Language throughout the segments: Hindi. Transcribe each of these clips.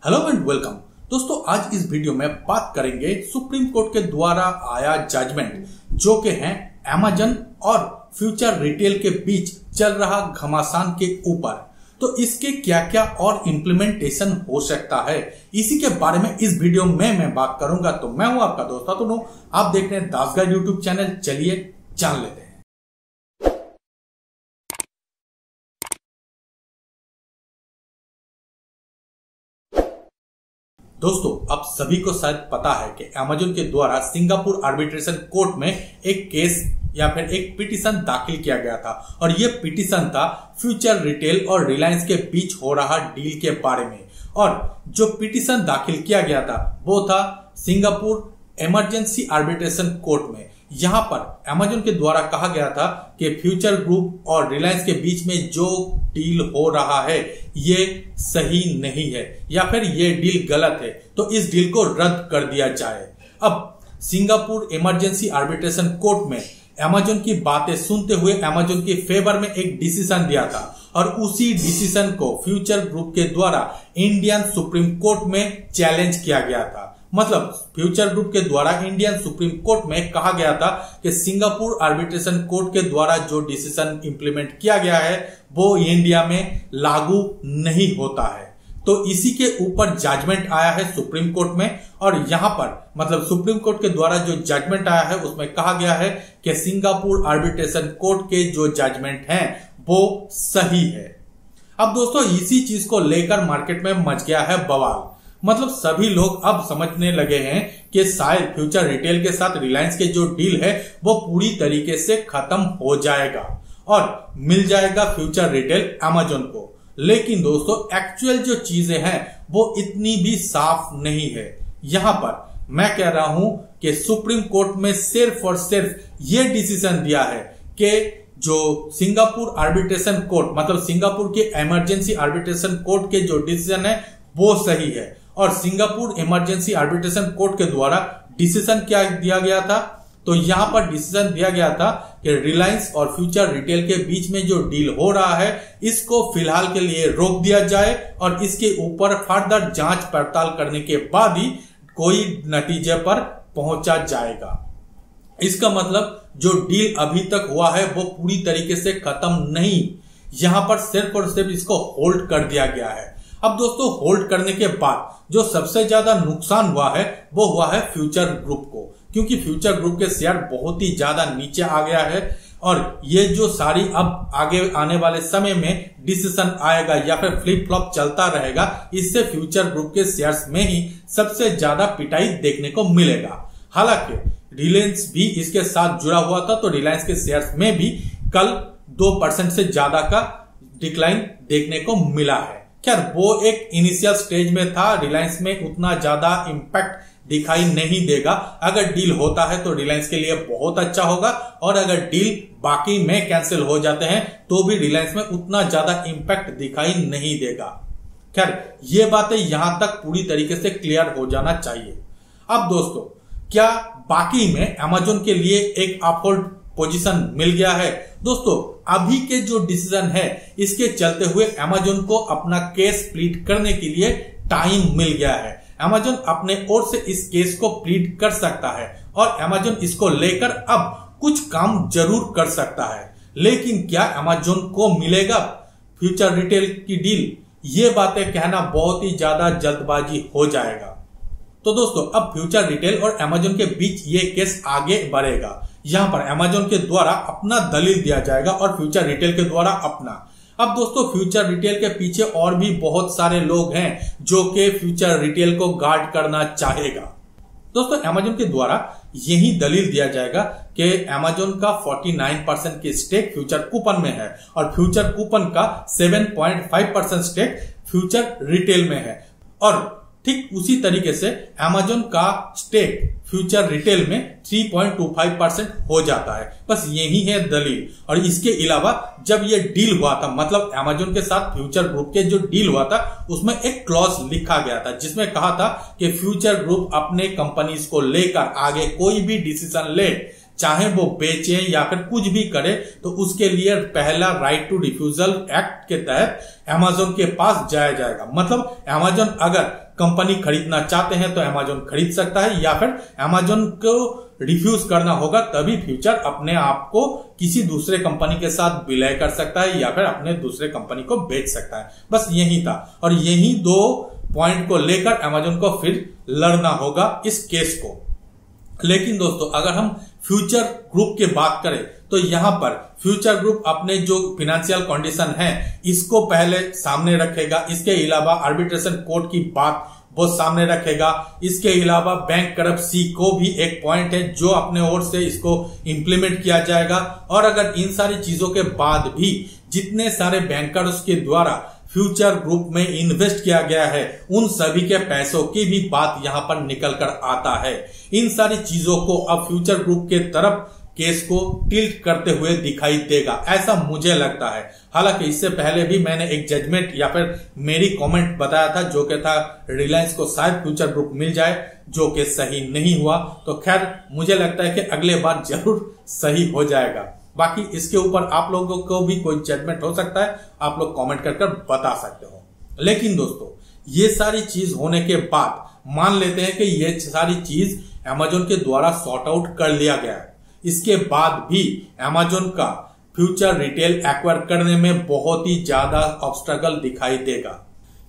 हेलो एंड वेलकम दोस्तों, आज इस वीडियो में बात करेंगे सुप्रीम कोर्ट के द्वारा आया जजमेंट जो कि है अमेजन और फ्यूचर रिटेल के बीच चल रहा घमासान के ऊपर। तो इसके क्या क्या और इम्प्लीमेंटेशन हो सकता है, इसी के बारे में इस वीडियो में मैं बात करूंगा। तो मैं हूं आपका दोस्त अतुल, आप देख रहे हैं दास गाइड यूट्यूब चैनल। चलिए जान लेते हैं। दोस्तों, आप सभी को शायद पता है कि अमेजन के द्वारा सिंगापुर आर्बिट्रेशन कोर्ट में एक केस या फिर एक पिटीशन दाखिल किया गया था और यह पिटीशन था फ्यूचर रिटेल और रिलायंस के बीच हो रहा डील के बारे में। और जो पिटीशन दाखिल किया गया था वो था सिंगापुर इमरजेंसी आर्बिट्रेशन कोर्ट में। यहां पर अमेजन के द्वारा कहा गया था कि फ्यूचर ग्रुप और रिलायंस के बीच में जो डील हो रहा है ये सही नहीं है या फिर ये डील गलत है, तो इस डील को रद्द कर दिया जाए। अब सिंगापुर इमरजेंसी आर्बिट्रेशन कोर्ट में अमेजन की बातें सुनते हुए अमेजन के फेवर में एक डिसीजन दिया था और उसी डिसीजन को फ्यूचर ग्रुप के द्वारा इंडियन सुप्रीम कोर्ट में चैलेंज किया गया था। मतलब फ्यूचर ग्रुप के द्वारा इंडियन सुप्रीम कोर्ट में कहा गया था कि सिंगापुर आर्बिट्रेशन कोर्ट के द्वारा जो डिसीजन इंप्लीमेंट किया गया है वो इंडिया में लागू नहीं होता है। तो इसी के ऊपर जजमेंट आया है सुप्रीम कोर्ट में और यहां पर मतलब सुप्रीम कोर्ट के द्वारा जो जजमेंट आया है उसमें कहा गया है कि सिंगापुर आर्बिट्रेशन कोर्ट के जो जजमेंट हैं वो सही है। अब दोस्तों, इसी चीज को लेकर मार्केट में मच गया है बवाल। मतलब सभी लोग अब समझने लगे हैं कि शायद फ्यूचर रिटेल के साथ रिलायंस के जो डील है वो पूरी तरीके से खत्म हो जाएगा और मिल जाएगा फ्यूचर रिटेल अमेजन को। लेकिन दोस्तों, एक्चुअल जो चीजें हैं वो इतनी भी साफ नहीं है। यहां पर मैं कह रहा हूं कि सुप्रीम कोर्ट में सिर्फ और सिर्फ ये डिसीजन दिया है कि जो सिंगापुर आर्बिट्रेशन कोर्ट मतलब सिंगापुर के इमरजेंसी आर्बिट्रेशन कोर्ट के जो डिसीजन है वो सही है। और सिंगापुर इमरजेंसी आर्बिट्रेशन कोर्ट के द्वारा डिसीजन क्या दिया गया था, तो यहां पर डिसीजन दिया गया था कि रिलायंस और फ्यूचर रिटेल के बीच में जो डील हो रहा है इसको फिलहाल के लिए रोक दिया जाए और इसके ऊपर फर्दर जांच पड़ताल करने के बाद ही कोई नतीजे पर पहुंचा जाएगा। इसका मतलब जो डील अभी तक हुआ है वो पूरी तरीके से खत्म नहीं, यहां पर सिर्फ और सिर्फ इसको होल्ड कर दिया गया है। अब दोस्तों, होल्ड करने के बाद जो सबसे ज्यादा नुकसान हुआ है वो हुआ है फ्यूचर ग्रुप को, क्योंकि फ्यूचर ग्रुप के शेयर बहुत ही ज्यादा नीचे आ गया है और ये जो सारी अब आगे आने वाले समय में डिसीजन आएगा या फिर फ्लिप फ्लॉप चलता रहेगा, इससे फ्यूचर ग्रुप के शेयर्स में ही सबसे ज्यादा पिटाई देखने को मिलेगा। हालांकि रिलायंस भी इसके साथ जुड़ा हुआ था, तो रिलायंस के शेयर्स में भी कल 2% से ज्यादा का डिक्लाइन देखने को मिला है। खैर, वो एक इनिशियल स्टेज में था, रिलायंस में उतना ज्यादा इंपैक्ट दिखाई नहीं देगा। अगर डील होता है तो रिलायंस के लिए बहुत अच्छा होगा और अगर डील बाकी में कैंसिल हो जाते हैं तो भी रिलायंस में उतना ज्यादा इंपैक्ट दिखाई नहीं देगा। खैर, ये बातें यहां तक पूरी तरीके से क्लियर हो जाना चाहिए। अब दोस्तों, क्या बाकी में अमेजन के लिए एक अपहोल्ड पोजीशन मिल गया है? दोस्तों, अभी के जो डिसीजन है इसके चलते हुए अमेजन को अपना केस प्लीड करने के लिए टाइम मिल गया है। अमेजन अपने ओर से इस केस को प्लीड कर सकता है और अमेजन इसको लेकर अब कुछ काम जरूर कर सकता है। लेकिन क्या अमेजन को मिलेगा फ्यूचर रिटेल की डील? ये बातें कहना बहुत ही ज्यादा जल्दबाजी हो जाएगा। तो दोस्तों, अब फ्यूचर रिटेल और अमेजन के बीच ये केस आगे बढ़ेगा। यहां पर अमेजन के द्वारा अपना दलील दिया जाएगा और फ्यूचर रिटेल के द्वारा अपना। अब दोस्तों, फ्यूचर रिटेल के पीछे और भी बहुत सारे लोग हैं जो कि फ्यूचर रिटेल को गार्ड करना चाहेगा। दोस्तों, अमेजन के द्वारा यही दलील दिया जाएगा कि अमेजन का 49% की स्टेक फ्यूचर कूपन में है और फ्यूचर कूपन का 7.5% स्टेक फ्यूचर रिटेल में है और ठीक उसी तरीके से अमेजन का स्टेक फ्यूचर रिटेल में 3.25% हो जाता है। बस यही है दलील। और इसके अलावा जब ये डील हुआ था, मतलब अमेजन के साथ फ्यूचर ग्रुप के जो डील हुआ था उसमें एक क्लॉज लिखा गया था जिसमें कहा था कि फ्यूचर ग्रुप अपने कंपनीज को लेकर आगे कोई भी डिसीजन ले, चाहे वो बेचे या फिर कुछ भी करे तो उसके लिए पहला राइट टू रिफ्यूजल एक्ट के तहत अमेजोन के पास जाया जाएगा। मतलब अमेजोन अगर कंपनी खरीदना चाहते हैं तो अमेजोन खरीद सकता है, या फिर अमेजोन को रिफ्यूज करना होगा तभी फ्यूचर अपने आप को किसी दूसरे कंपनी के साथ विलय कर सकता है या फिर अपने दूसरे कंपनी को बेच सकता है। बस यही था, और यही 2 पॉइंट को लेकर अमेजोन को फिर लड़ना होगा इस केस को। लेकिन दोस्तों अगर हम फ्यूचर ग्रुप की बात करें तो यहां पर फ्यूचर ग्रुप अपने जो फिनेंशियल कंडीशन है इसको पहले सामने रखेगा। इसके अलावा आर्बिट्रेशन कोर्ट की बात वो सामने रखेगा। इसके अलावा बैंक करप्सी को भी एक पॉइंट है जो अपने ओर से इसको इंप्लीमेंट किया जाएगा। और अगर इन सारी चीजों के बाद भी जितने सारे बैंकर्स के द्वारा फ्यूचर ग्रुप में इन्वेस्ट किया गया है उन सभी के पैसों की भी बात यहां पर निकल कर आता है। इन सारी चीजों को अब फ्यूचर ग्रुप के तरफ केस को टिल्ट करते हुए दिखाई देगा, ऐसा मुझे लगता है। हालांकि इससे पहले भी मैंने एक जजमेंट या फिर मेरी कमेंट बताया था जो कि था रिलायंस को शायद फ्यूचर ग्रुप मिल जाए, जो कि सही नहीं हुआ। तो खैर मुझे लगता है कि अगले बार जरूर सही हो जाएगा। बाकी इसके ऊपर आप लोगों को भी कोई जजमेंट हो सकता है, आप लोग कमेंट कर बता सकते हो। लेकिन दोस्तों ये सारी चीज होने के बाद मान लेते हैं कि ये सारी चीज अमेजोन के द्वारा सॉर्ट आउट कर लिया गया है, इसके बाद भी अमेजोन का फ्यूचर रिटेल एक्वायर करने में बहुत ही ज्यादा ऑब्स्टेकल दिखाई देगा।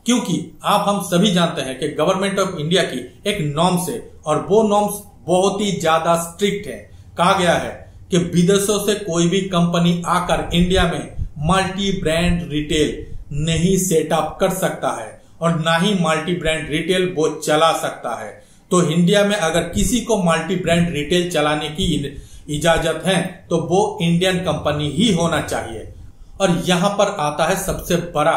क्योंकि आप हम सभी जानते हैं कि गवर्नमेंट ऑफ इंडिया की एक नॉर्म्स है और वो नॉर्म्स बहुत ही ज्यादा स्ट्रिक्ट है। कहा गया है कि विदेशों से कोई भी कंपनी आकर इंडिया में मल्टी ब्रांड रिटेल नहीं सेटअप कर सकता है और ना ही मल्टी ब्रांड रिटेल वो चला सकता है। तो इंडिया में अगर किसी को मल्टी ब्रांड रिटेल चलाने की इजाजत है तो वो इंडियन कंपनी ही होना चाहिए। और यहां पर आता है सबसे बड़ा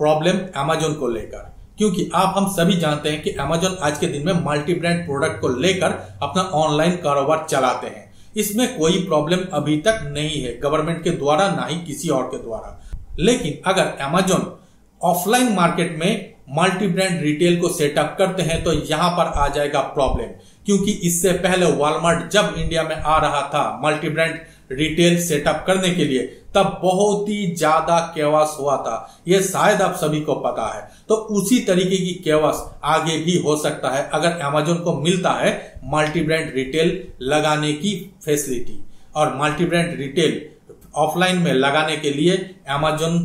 प्रॉब्लम अमेजोन को लेकर, क्योंकि आप हम सभी जानते हैं कि अमेजोन आज के दिन में मल्टी ब्रांड प्रोडक्ट को लेकर अपना ऑनलाइन कारोबार चलाते हैं। इसमें कोई प्रॉब्लम अभी तक नहीं है गवर्नमेंट के द्वारा, ना ही किसी और के द्वारा। लेकिन अगर अमेजोन ऑफलाइन मार्केट में मल्टी ब्रांड रिटेल को सेटअप करते हैं तो यहां पर आ जाएगा प्रॉब्लम, क्योंकि इससे पहले वॉलमार्ट जब इंडिया में आ रहा था मल्टी ब्रांड रिटेल सेटअप करने के लिए तब बहुत ही ज्यादा केवास हुआ था, यह शायद आप सभी को पता है। तो उसी तरीके की केवास आगे भी हो सकता है अगर अमेजोन को मिलता है मल्टी ब्रांड रिटेल लगाने की फैसिलिटी। और मल्टी ब्रांड रिटेल ऑफलाइन में लगाने के लिए अमेजोन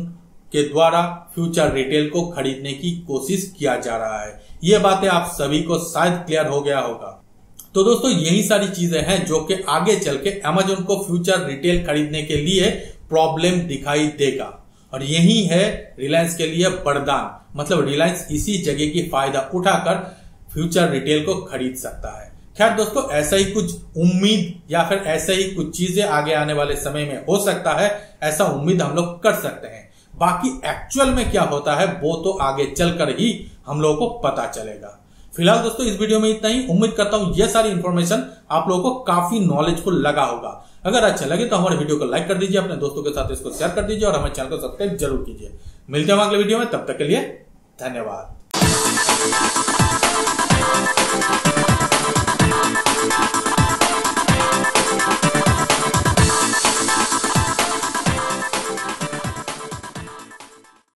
के द्वारा फ्यूचर रिटेल को खरीदने की कोशिश किया जा रहा है। ये बातें आप सभी को शायद क्लियर हो गया होगा। तो दोस्तों यही सारी चीजें हैं जो कि आगे चल के अमेजोन को फ्यूचर रिटेल खरीदने के लिए प्रॉब्लम दिखाई देगा। और यही है रिलायंस के लिए वरदान, मतलब रिलायंस इसी जगह की फायदा उठाकर फ्यूचर रिटेल को खरीद सकता है। खैर दोस्तों ऐसा ही कुछ उम्मीद या फिर ऐसे ही कुछ चीजें आगे आने वाले समय में हो सकता है, ऐसा उम्मीद हम लोग कर सकते हैं। बाकी एक्चुअल में क्या होता है वो तो आगे चलकर ही हम लोगों को पता चलेगा। फिलहाल दोस्तों इस वीडियो में इतना ही। उम्मीद करता हूं ये सारी इंफॉर्मेशन आप लोगों को काफी नॉलेजफुल लगा होगा। अगर अच्छा लगे तो हमारे वीडियो को लाइक कर दीजिए, अपने दोस्तों के साथ इसको शेयर कर दीजिए और हमारे चैनल को सब्सक्राइब जरूर कीजिए। मिलते हैं अगले वीडियो में, तब तक के लिए धन्यवाद।